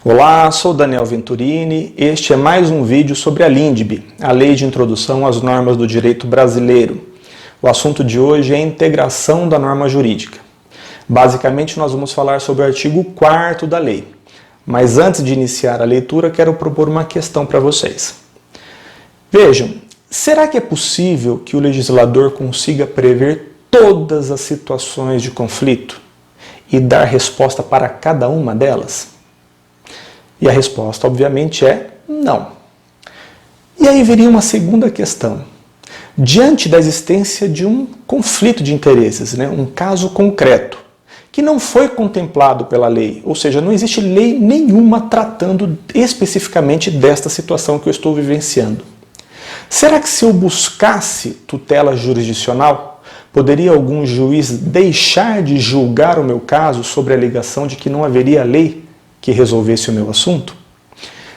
Olá, sou Daniel Venturini. Este é mais um vídeo sobre a LINDB, a Lei de Introdução às Normas do Direito Brasileiro. O assunto de hoje é a integração da norma jurídica. Basicamente, nós vamos falar sobre o artigo 4º da lei. Mas antes de iniciar a leitura, quero propor uma questão para vocês. Vejam, será que é possível que o legislador consiga prever todas as situações de conflito e dar resposta para cada uma delas? E a resposta, obviamente, é não. E aí viria uma segunda questão. Diante da existência de um conflito de interesses, um caso concreto, que não foi contemplado pela lei, ou seja, não existe lei nenhuma tratando especificamente desta situação que eu estou vivenciando. Será que se eu buscasse tutela jurisdicional, poderia algum juiz deixar de julgar o meu caso sobre a alegação de que não haveria lei que resolvesse o meu assunto?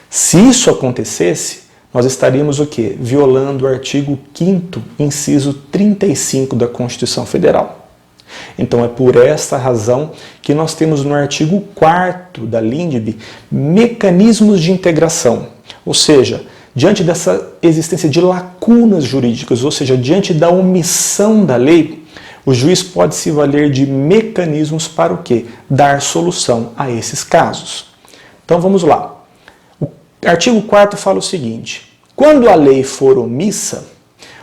Se isso acontecesse, nós estaríamos o quê? Violando o artigo 5º, inciso 35 da Constituição Federal. Então é por esta razão que nós temos no artigo 4º da LINDB mecanismos de integração, ou seja, diante dessa existência de lacunas jurídicas, ou seja, diante da omissão da lei, o juiz pode se valer de mecanismos para o quê? Dar solução a esses casos. Então vamos lá. O artigo 4º fala o seguinte: quando a lei for omissa,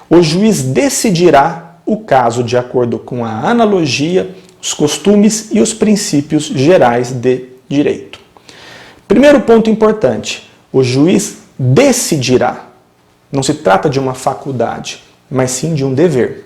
o juiz decidirá o caso de acordo com a analogia, os costumes e os princípios gerais de direito. Primeiro ponto importante: o juiz decidirá. Não se trata de uma faculdade, mas sim de um dever.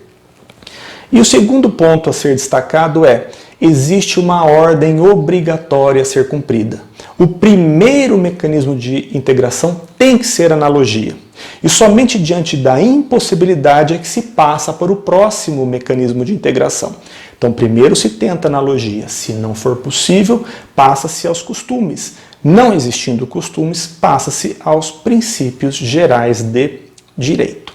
E o segundo ponto a ser destacado é: existe uma ordem obrigatória a ser cumprida. O primeiro mecanismo de integração tem que ser analogia. E somente diante da impossibilidade é que se passa para o próximo mecanismo de integração. Então, primeiro se tenta analogia. Se não for possível, passa-se aos costumes. Não existindo costumes, passa-se aos princípios gerais de direito.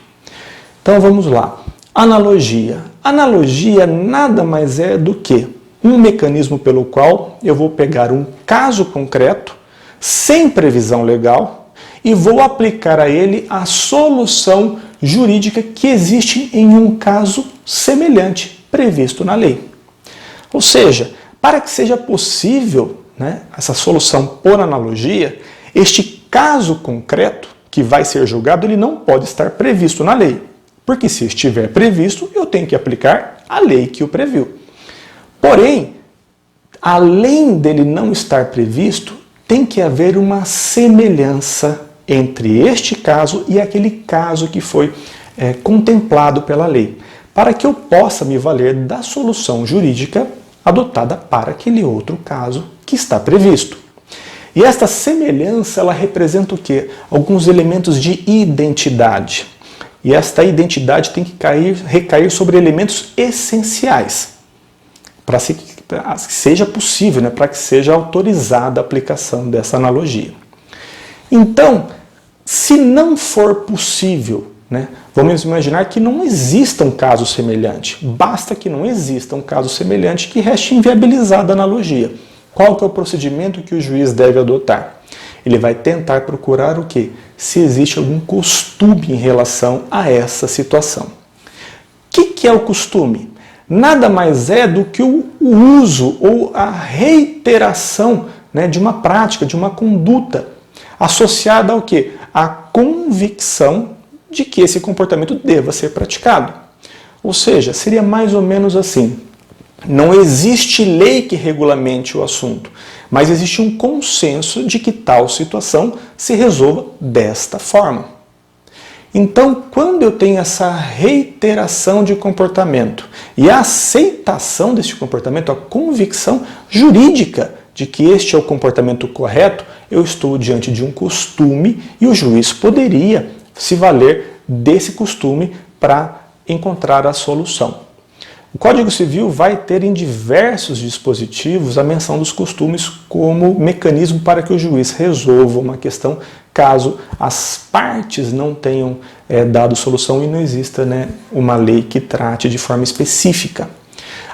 Então, vamos lá. Analogia. Analogia nada mais é do que um mecanismo pelo qual eu vou pegar um caso concreto, sem previsão legal, e vou aplicar a ele a solução jurídica que existe em um caso semelhante previsto na lei. Ou seja, para que seja possível essa solução por analogia, este caso concreto que vai ser julgado, ele não pode estar previsto na lei. Porque se estiver previsto, eu tenho que aplicar a lei que o previu. Porém, além dele não estar previsto, tem que haver uma semelhança entre este caso e aquele caso que foi contemplado pela lei, para que eu possa me valer da solução jurídica adotada para aquele outro caso que está previsto. E esta semelhança, ela representa o quê? Alguns elementos de identidade. E esta identidade tem que recair sobre elementos essenciais, para que seja possível, para que seja autorizada a aplicação dessa analogia. Então, se não for possível, vamos imaginar que não exista um caso semelhante. Basta que não exista um caso semelhante que reste inviabilizada a analogia. Qual que é o procedimento que o juiz deve adotar? Ele vai tentar procurar o quê? Se existe algum costume em relação a essa situação. O que é o costume? Nada mais é do que o uso ou a reiteração de uma prática, de uma conduta, associada ao quê? À convicção de que esse comportamento deva ser praticado. Ou seja, seria mais ou menos assim: não existe lei que regulamente o assunto, mas existe um consenso de que tal situação se resolva desta forma. Então, quando eu tenho essa reiteração de comportamento e a aceitação desse comportamento, a convicção jurídica de que este é o comportamento correto, eu estou diante de um costume e o juiz poderia se valer desse costume para encontrar a solução. O Código Civil vai ter em diversos dispositivos a menção dos costumes como mecanismo para que o juiz resolva uma questão caso as partes não tenham dado solução e não exista uma lei que trate de forma específica.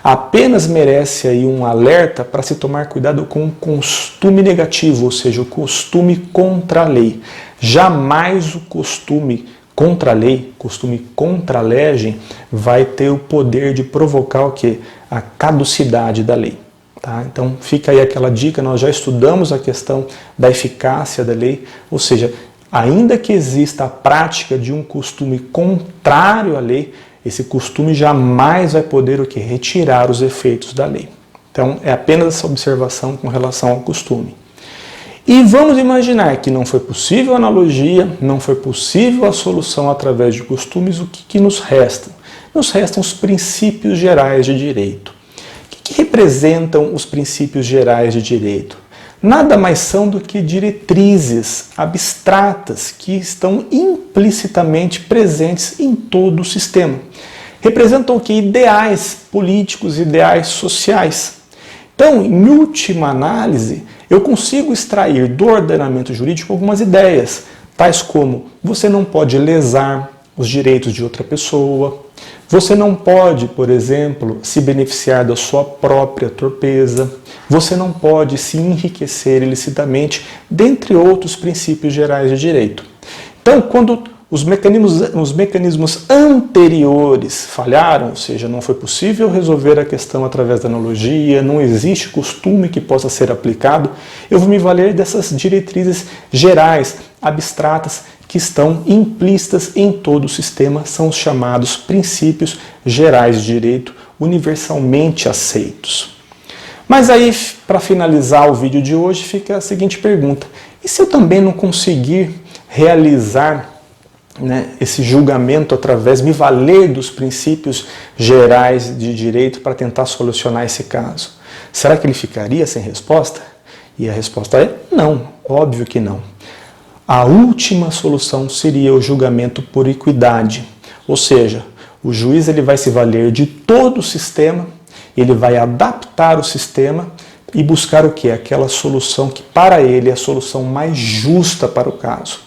apenas merece aí um alerta para se tomar cuidado com o costume negativo, ou seja, o costume contra a lei. Jamais o costume contra a lei, costume contra a legem, vai ter o poder de provocar o quê? A caducidade da lei. Tá? Então fica aí aquela dica, nós já estudamos a questão da eficácia da lei, ou seja, ainda que exista a prática de um costume contrário à lei, esse costume jamais vai poder o quê? Retirar os efeitos da lei. Então é apenas essa observação com relação ao costume. E vamos imaginar que não foi possível a analogia, não foi possível a solução através de costumes, o que nos resta? Nos restam os princípios gerais de direito. O que representam os princípios gerais de direito? Nada mais são do que diretrizes abstratas que estão implicitamente presentes em todo o sistema. Representam o que? Ideais políticos, ideais sociais. Então, em última análise, eu consigo extrair do ordenamento jurídico algumas ideias, tais como você não pode lesar os direitos de outra pessoa, você não pode, por exemplo, se beneficiar da sua própria torpeza, você não pode se enriquecer ilicitamente, dentre outros princípios gerais de direito. Então, quando os mecanismos anteriores falharam, ou seja, não foi possível resolver a questão através da analogia, não existe costume que possa ser aplicado, eu vou me valer dessas diretrizes gerais, abstratas, que estão implícitas em todo o sistema, são os chamados princípios gerais de direito universalmente aceitos. Mas aí, para finalizar o vídeo de hoje, fica a seguinte pergunta: e se eu também não conseguir realizar esse julgamento através, me valer dos princípios gerais de direito para tentar solucionar esse caso? Será que ele ficaria sem resposta? E a resposta é não, óbvio que não. A última solução seria o julgamento por equidade, ou seja, o juiz ele vai se valer de todo o sistema, ele vai adaptar o sistema e buscar o quê? Aquela solução que para ele é a solução mais justa para o caso.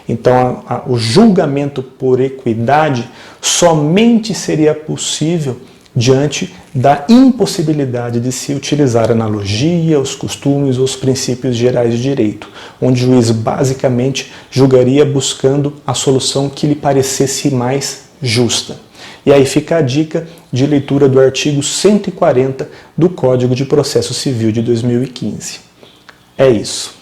Então, o julgamento por equidade somente seria possível diante da impossibilidade de se utilizar a analogia, os costumes, os princípios gerais de direito, onde o juiz basicamente julgaria buscando a solução que lhe parecesse mais justa. E aí fica a dica de leitura do artigo 140 do Código de Processo Civil de 2015. É isso.